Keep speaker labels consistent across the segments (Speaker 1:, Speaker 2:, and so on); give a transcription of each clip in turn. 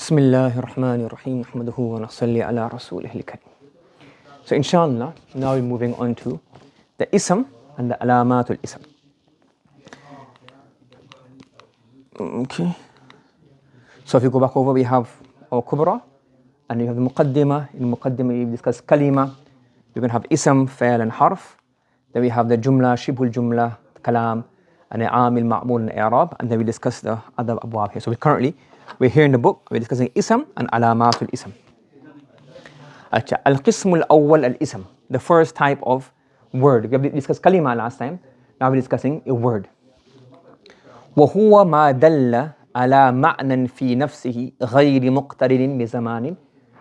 Speaker 1: بسم الله الرحمن الرحيم نحمده ونصلي على رسوله الكريم. So inshallah, now we're moving on to the ism and the alamatul ism. Okay. So if you go back over, we have Al-Kubra and you have the Muqaddimah. In Muqaddimah, we discuss Kalima. We're going to have ism, fa'il and harf. Then we have the Jumla, Shibhul Jumla, Kalam, and the Amil, Ma'mul and I'rab. And then we discuss the other abwab here. So we're here in the book, we're discussing ism and alamatul ism. Al-Qism al-Awwal al-Ism, the first type of word. We have discussed kalima last time, now we're discussing a word. وَهُوَ مَا دَلَّ عَلَى مَعْنًا فِي نَفْسِهِ غَيْرِ مُقْتَرِنٍ بِزَمَانٍ.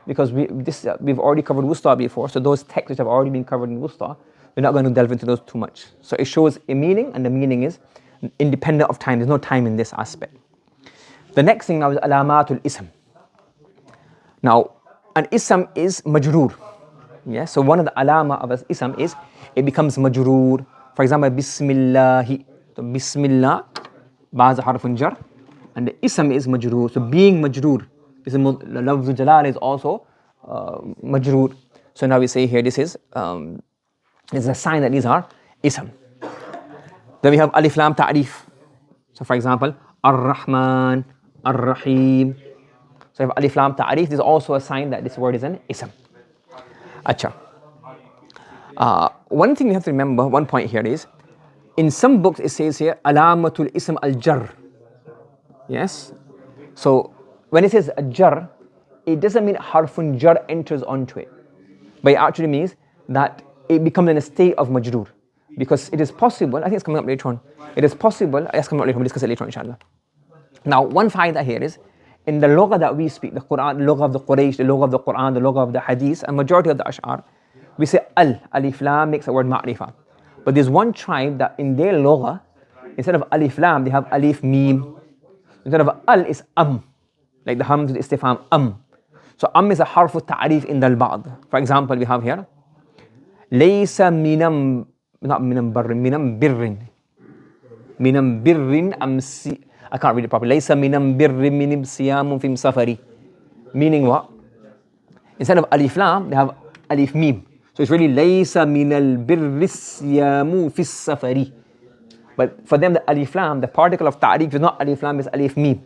Speaker 1: Because we've already covered wusta before, so those texts which have already been covered in wusta, we're not going to delve into those too much. So it shows a meaning, and the meaning is independent of time. There's no time in this aspect. The next thing now is alamatul ism. Now, an ism is majroor. Yeah, so one of the alama of an ism is it becomes majroor. For example, Bismillahi. So Bismillah, ba'az harfun jar, and the ism is majroor. So being majroor, lafzul jalal is also majroor. So now we say here this is a sign that these are ism. Then we have alif lam ta'rif. So for example, Ar-Rahman, Ar-Rahim. So if alif lam ta'arif, there's also a sign that this word is an ism. Acha. One thing you have to remember, one point here is, in some books it says here, alamatul ism al-jar. Yes? So when it says al-jar, it doesn't mean harfun jar enters onto it. But it actually means that it becomes in a state of majroor. Because it is possible, I think it's coming up later on. It is possible, it's coming up later on, we'll discuss it later on inshallah. Now, one faida here is, in the lugha that we speak, the Quran, the lugha of the Quraysh, the lugha of the Quran, the lugha of the Hadith, and majority of the Ash'ar, we say alif lam makes the word ma'rifah. But there's one tribe that in their lugha, instead of alif lam, they have alif mim. Instead of is like the hamz istifham So is a harfu ta'rif in the al-ba'd. For example, we have here, laysa minam, not minam barrin, minam birrin amsi. I can't read it properly. Laysa minam birri minim siyamun fim safari. Meaning what? Instead of alif lam, they have alif mim. So it's really laysa minal birri siyamu fis safari. But for them, the alif lam, the particle of ta'rif is not alif lam, it's alif mim.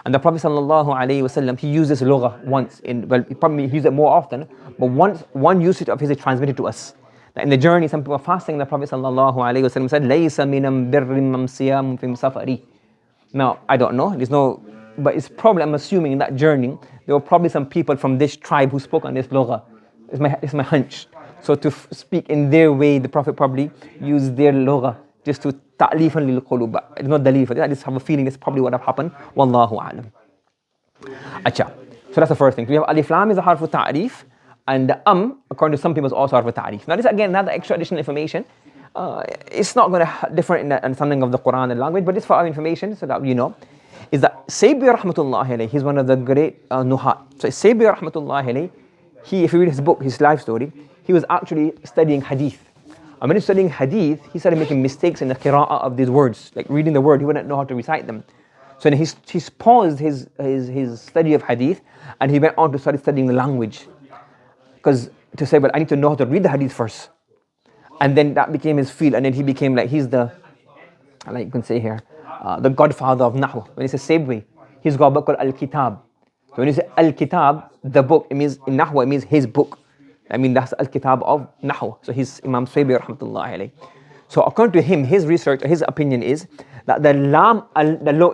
Speaker 1: And the Prophet sallallahu alaihi wasallam, he used this lugha once. He probably used it more often, but one usage of his is transmitted to us. That in the journey, some people were fasting. The Prophet sallallahu alaihi wasallam said, laysa minam birri mam siyamun fim safari. Now, I don't know, but it's probably, I'm assuming in that journey, there were probably some people from this tribe who spoke on this lugha. It's my hunch. So to speak in their way, the Prophet probably used their lugha just to ta'lifan lil qulub. But it's not dalil for that. I just have a feeling that's probably what have happened. Wallahu a'lam. Acha. So that's the first thing. So we have alif lam is a harfu ta'rif, and the according to some people, is also harfu ta'rif. Now this again, another extra additional information. It's not going to differ in the understanding of the Quran and language, but it's for our information so that you know, is that Sayyidi rahmatullahi alayhi, he's one of the great nuhat. So Sayyidi rahmatullahi alayhi, if you read his book, his life story, he was actually studying hadith. And when he was studying hadith, he started making mistakes in the qira'ah of these words, like reading the word, he wouldn't know how to recite them. So then he paused his study of hadith, and he went on to start studying the language. Because to say, well, I need to know how to read the hadith first. And then that became his field, and then he became like, he's the, like you can say here, the godfather of Nahw. When he says Sabwi, he's got a book called Al-Kitab. So when you say Al-Kitab, the book, it means, in Nahw, it means his book. I mean, that's Al-Kitab of Nahw. So he's Imam Sabwi rahmatullahi alayhi. So according to him, his research, his opinion is that the lam,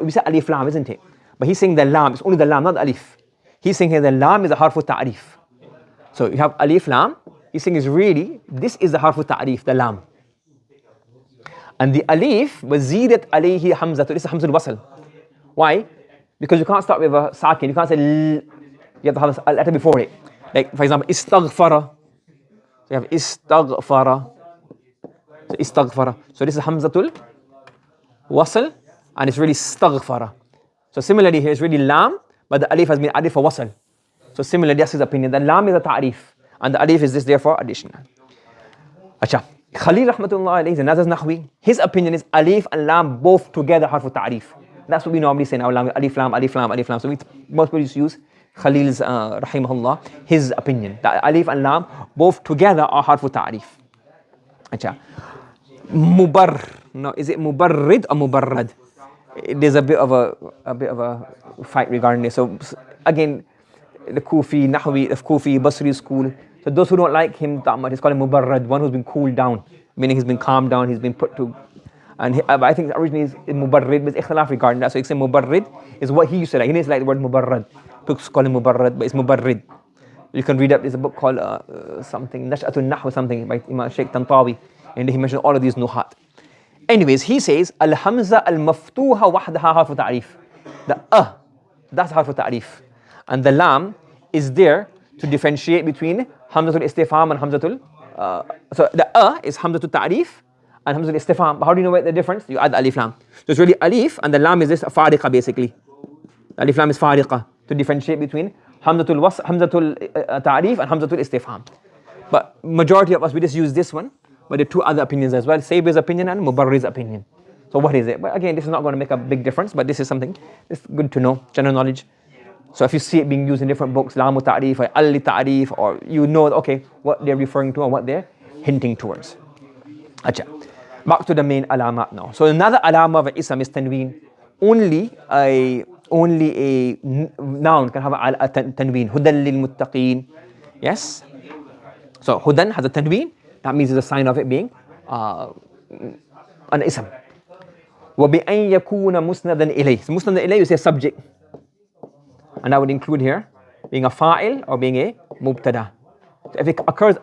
Speaker 1: we say alif lam, isn't it? But he's saying the lam, it's only the lam, not the alif. He's saying here the lam is a harfu ta'rif. So you have alif lam, he's saying is really, this is the harfu ta'rif, the lam. And the alif, wazidat alayhi hamzatu, this is hamzul wasl. Why? Because you can't start with a sakin, you can't say you have to have a letter before it. Like for example, istaghfara. So you have istaghfara. So istaghfara. So this is hamzatul wasl, and it's really istaghfara. So similarly here, it's really lam, but the alif has been added for wasl. So similarly, that's his opinion. The lam is a ta'rif, and the alif is this, therefore additional. Acha. Khalil rahmatullah alayhi, another Nahwi, his opinion is alif and lam both together harfu ta'rif. That's what we normally say now, alif lam, alif lam, alif lam. So most people use Khalil's, rahimahullah, his opinion. That alif and lam, both together are harfu ta'rif. Acha. No, is it mubarrid or mubarrad? There's a bit of a fight regarding this. So again, the Kufi, Nahwi, the Kufi, Basri school. So those who don't like him that much, it's called a mubarrad, one who's been cooled down, meaning he's been calmed down, he's been put to, and I think originally it's mubarrid, but it's ikhtilaf regarding that. So it's a mubarrid is what he used to like. He didn't like the word mubarrad. Books call him mubarrad, but it's mubarrid. You can read up. There's a book called something An-Nahw something by Imam Sheikh Tantawi, and he mentioned all of these nuhat. Anyways, he says al-hamza al-maftuha wahdaha harfu ta'rif. The that's harfu ta'rif, and the lam is there to differentiate between hamzatul istifham and hamzatul. So the is hamzatul ta'rif and hamzatul istifham. But how do you know what the difference? You add alif lam. So it's really alif and the lam is this fariqa basically. The alif lam is fariqa to differentiate between hamzatul ta'rif and hamzatul istifham. But majority of us we just use this one. But there are two other opinions as well: Saybir's opinion and Mubarriz's opinion. So what is it? But again, this is not going to make a big difference. But this is something it's good to know, general knowledge. So if you see it being used in different books, Lamu Ta'rif or Ali Ta'rif, or you know, okay, what they're referring to and what they're hinting towards. Acha. Back to the main alamat now. So another alama of ism is tanween. Only a noun can have a tanween. Hudan lil muttaqeen. Yes. So hudan has a tanween. That means it's a sign of it being an ism. وَبِأَنْ يَكُونَ مُسْنَدًا إِلَيْهِ. So musnadan ilayh, you say subject. And that would include here being a fa'il or being a mubtada. So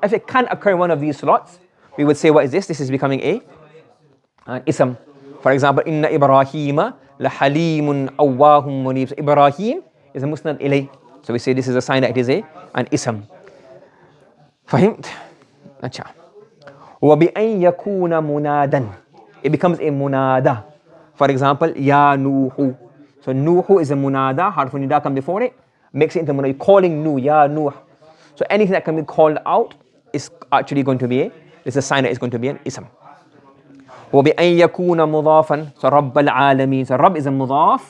Speaker 1: if it can occur in one of these slots, we would say, what is this? This is becoming an ism. For example, Inna Ibrahima la halimun awwahum munib. So Ibrahim is a musnad ilay. So we say this is a sign that it is an ism. Fahimt? Acha. وَبِأَنْ يَكُونَ مُنَادًا. It becomes a munada. For example, Ya Nuhu. So Nuhu is a munada, harfun nida come before it, makes it into munada. You're calling Nu, Ya Nuh. So anything that can be called out is actually going to be it's a sign that it's going to be an ism. وَبِأَنْ يَكُونَ مُضَافًا. So Rabb al-Alameen. So Rabb is a mudaf.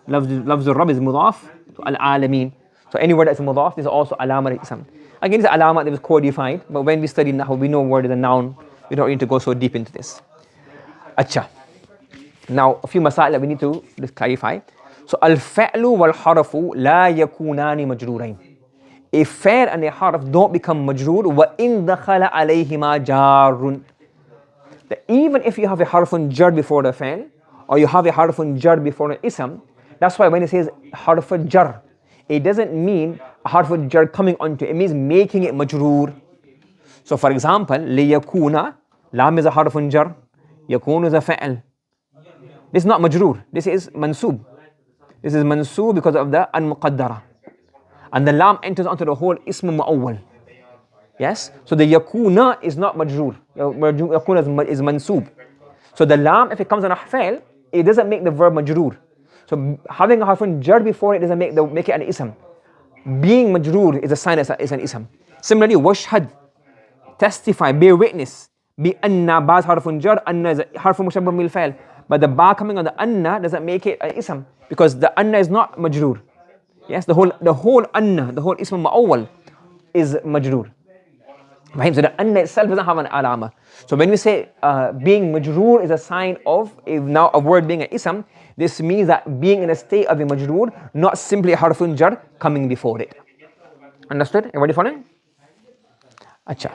Speaker 1: Lafz al-Rabb is mudaf to al-Alameen. So any word that's mudaf, this is also alama al-ism. Again, it's an alama that was codified, but when we study Nahw, we know word is a noun. We don't need to go so deep into this. Acha. Now, a few masail that we need to just clarify. So, al-fa'lu wal-harafu la yakunani majrurain. A fa'l and a harf don't become majroor. Wa in dakhala alayhima jarrun. Even if you have a harfun jar before the fa'l, or you have a harfun jar before an ism, that's why when it says harfun jar, it doesn't mean a harfun jar coming onto it. It means making it majroor. So, for example, liyakuna, lam is a harfun jar, yakun is a fa'l. This is not majroor. This is mansub. This is mansub because of the al-muqaddara. And the lam enters onto the whole ism mu'awwal. Yes? So the yakuna is not majroor. Yakuna is mansub. So the lam, if it comes on a fa'il, it doesn't make the verb majroor. So having a harfun jar before it doesn't make it an ism. Being majroor is a sign that it's an ism. Similarly, washhad, testify, bear witness. Bi anna, ba is harfun jar, anna is harfun mushabbah bil fa'il. But the ba coming on the anna doesn't make it an ism because the anna is not majroor. Yes, the whole anna, the whole ism ma'awwal is majroor. So the anna itself doesn't have an alama. So when we say being majroor is a sign of a word being an ism, this means that being in a state of a majroor, not simply a harfun jar coming before it. Understood? Everybody following? Acha.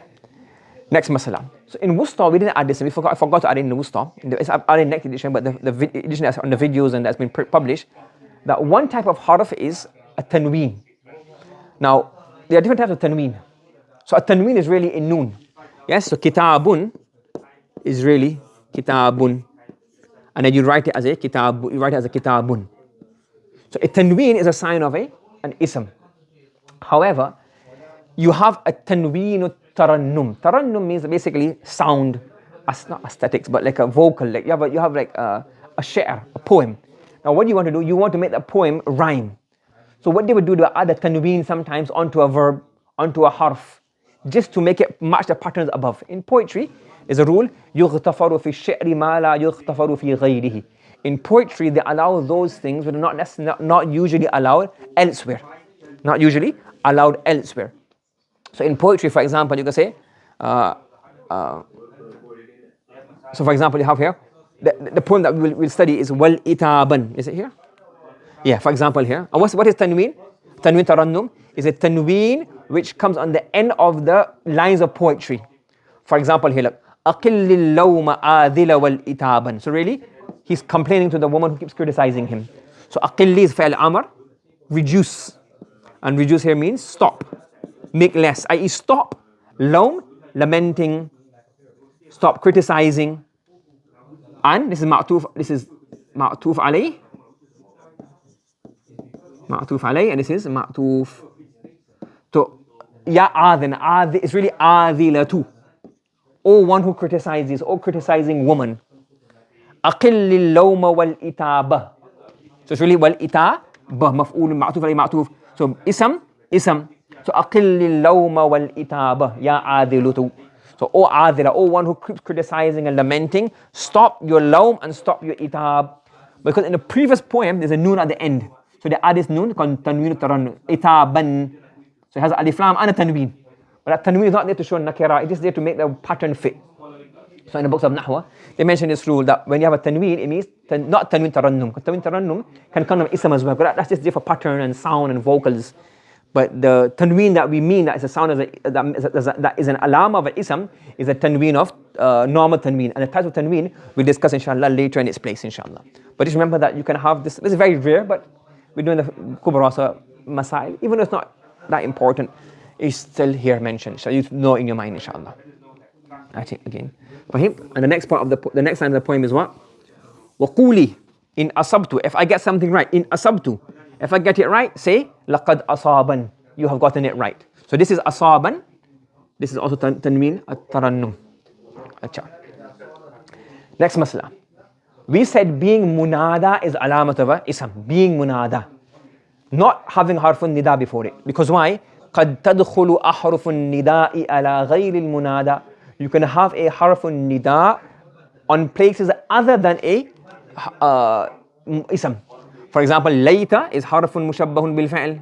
Speaker 1: Next masala. So in Wusta, we didn't add this. I forgot to add it in the Wusta. It's added in the next edition, but the edition that's on the videos and that's been published, that one type of harf is a tanween. Now, there are different types of tanween. So a tanween is really a noon. Yes, so kitabun is really kitabun. And then you write it as a kitabun. So a tanween is a sign of an ism. However, you have a tanween tarannum. Tarannum means basically sound, not aesthetics, but like a vocal. Like you have like a shi'r, a poem. Now what do you want to do? You want to make that poem rhyme. So what they would do, they would add a tanween sometimes onto a verb, onto a harf, just to make it match the patterns above. In poetry, there's a rule, يُغْتَفَرُ فِي الشِّعْرِ مَا لَا يُغْتَفَرُ فِي غَيْرِهِ. In poetry, they allow those things which are not usually allowed elsewhere. not usually, allowed elsewhere. So in poetry, for example, you can say, so for example, you have here, the poem that we'll study is Wal Itaban. Is it here? Yeah, for example here. And what is tanween? Tanween tarannum is a tanween which comes on the end of the lines of poetry. For example here, look. أَقِلِّ اللَّوْمَ آذِلَ وَالْإِتَابًا. So really, he's complaining to the woman who keeps criticizing him. So أَقِلِّ is فعل أمر, reduce. And reduce here means stop, make less, i.e. stop. Lawm, lamenting, stop criticizing. And this is ma'tuf alayh. Ma'tuf alayh, and this is ma'tuf to ya adhin. It's really adhilatu. Or one who criticizes, or criticizing woman. Aqillil lawma wal itaba. So it's really wal itaba, maf'ul, ma'tuf alayh, ma'tuf. So ism. So aqillil lawma wal itaba, ya adhilatu. So O adhila, O one who keeps criticizing and lamenting, stop your lawm and stop your itab. Because in the previous poem, there's a noon at the end. So they add this noon called tanween tarannu, itaban. So it has alif lam and a tanween. But that tanween is not there to show nakira, it is there to make the pattern fit. So in the books of Nahw, they mention this rule that when you have a tanween, it means not tanween tarannum. Because tanween tarannum can come from ism as well. But that's just there for pattern and sound and vocals. But the tanween that we mean, that is a sound that is an alama of an ism, is a tanween of normal tanween. And the type of tanween we'll discuss inshallah later in its place inshallah. But just remember that you can have this is very rare, but we're doing the Kubra, so masail, even though it's not that important, it's still here mentioned. So you know in your mind inshallah. That's it again. For him, and the next part of the next line of the poem is what? وَقُولِي in asabtu. If I get something right, in asabtu. If I get it right, say, لَقَدْ أَصَابًا. You have gotten it right. So this is asaban. This is also tanween at-tarannum. Next masla. We said being munada is alamat of a ism. Being munada. Not having harfun nida before it. Because why? قَدْ تَدْخُلُ أَحْرُفُ النِّدَاءِ عَلَى غَيْرِ الْمُنَادَى. You can have a harfun nida on places other than a ism. For example, layta is harfun mushabbahun bil fa'l.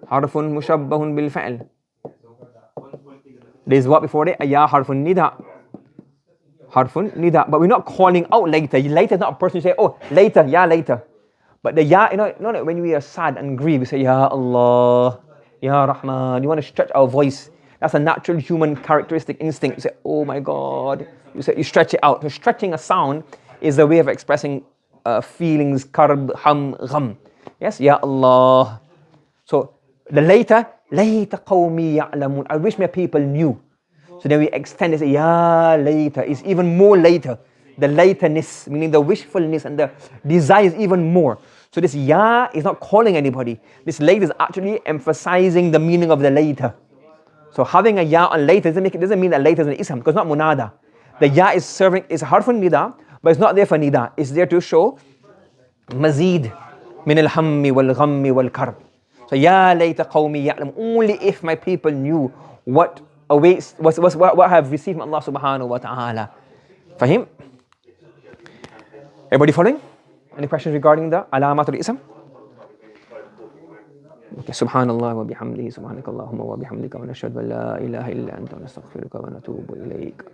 Speaker 1: Harfun mushabbahun bil fa'l. There is what before it? Ya harfun nida. Harfun nida. But we're not calling out later. Later is not a person you say, oh, later, ya later. But the ya, like when we are sad and grieved, we say, Ya Allah, Ya Rahman. You want to stretch our voice. That's a natural human characteristic instinct. You say, oh my God. You stretch it out. So stretching a sound is a way of expressing feelings, karb, ham, gham. Yes, Ya Allah. So the later qawmi ya'lamun. I wish my people knew. So then we extend it, say, Ya later. It's even more later. The laterness, meaning the wishfulness and the desire is even more. So this ya is not calling anybody. This later is actually emphasizing the meaning of the later. So having a ya on later doesn't mean that later is an ism, because it's not munada. The ya is harfun nida, but it's not there for nida. It's there to show mazid min al-hammi wal-ghammi wal-karb. So ya layta qawmi ya'lam. Only if my people knew what awaits, what I have received from Allah subhanahu wa ta'ala. Fahim? Everybody following? Any questions regarding the alamatul ism? Okay. Subhanallah wa bihamdihi, subhanakallahumma wa bihamdika, wa nashhadu an la ilaha illa anta, wa nastaghfiruka wa natubu ilayk.